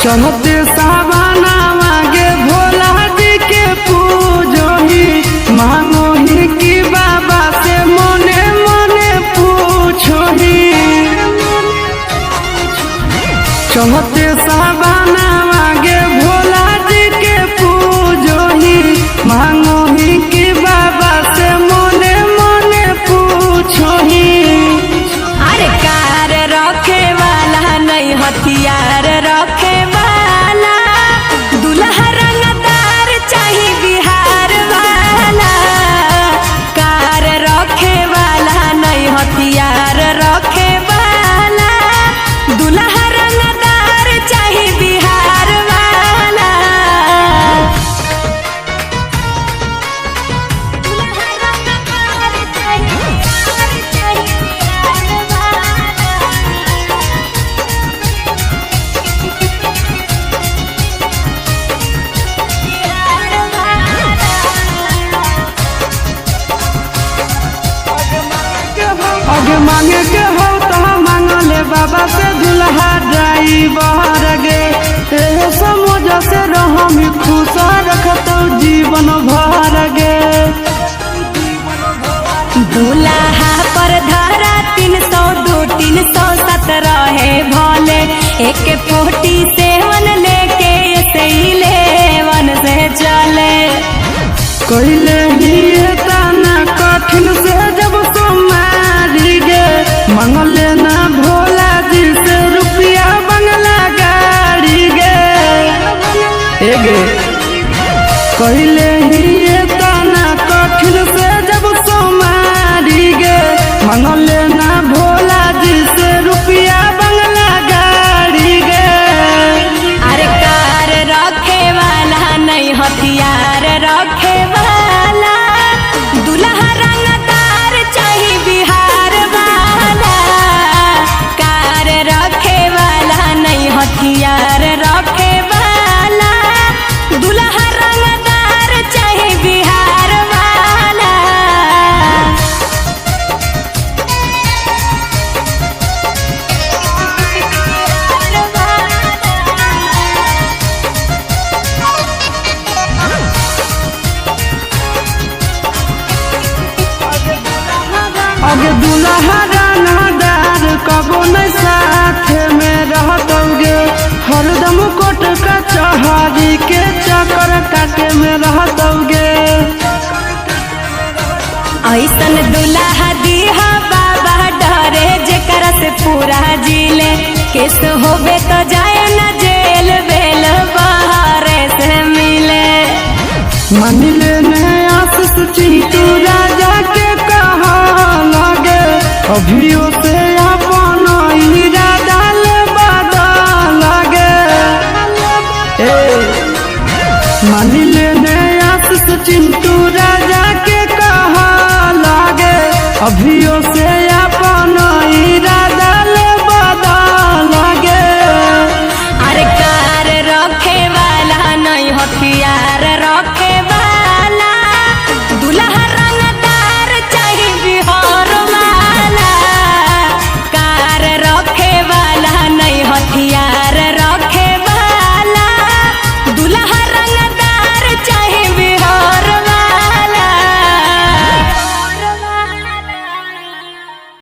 चढ़ते सावना मांगे भोला जी के पूजोही, मांगोही कि बाबा से मने मने पूछोही। चढ़ते सावना मांगे भोला जी के पूजोही, मांगोही कि बाबा से मने मने पूछोही। अरे कार रखे वाला नहीं हथियार रखे वाला, दुल्हा रंगदार चाही बिहार वाला। कार रखे वाला नहीं हथियार रखे वाला, दुल्हा रंगदार चाही बिहार वाला। आगे मांगे के हो तो मांगले बाबा से दुल्हा ड्राइवर गे, समझ से रहम खुश रखतो जीवन भर गे। दूल्हा पर धारा 302 317 है भोले, एक 47 लेके 11 से चले। कहले ही तना कठिन से जब सोमारी गे, मांगले ना भोला जी से रुपया बंगला गाड़ी गे। कहले ही तना कठिन से जब सोमारी गे, मांगले ना भोला जी से रुपया बंगला गाड़ी गे। अरे कार रखे वाला नहीं हथियार रखे वाला, दुल्हा रंगदार चाही बिहार वाला। कार रखे वाला नहीं हथियार रखे वाला, दुल्हा रंगदार चाही बिहार वाला। आगे दुल्हा रंगदार कबो नहीं साथ में रहतोगे, हरदम कोट का चहारी के चक्कर काटे में रहतोगे। ऐसन दुल्हा दीहा बाबा डरे जेकर से पूरा जिले, केस होबे तो जाए न जेल बेल बहारे से मिले। मंदिले में आशीष चिंटू राजा के कहा लगे, अभियो से अपन इरादा ले बदल लगे। मंदिले में आशीष चिंटू राजा के कहा लगे, अभियो से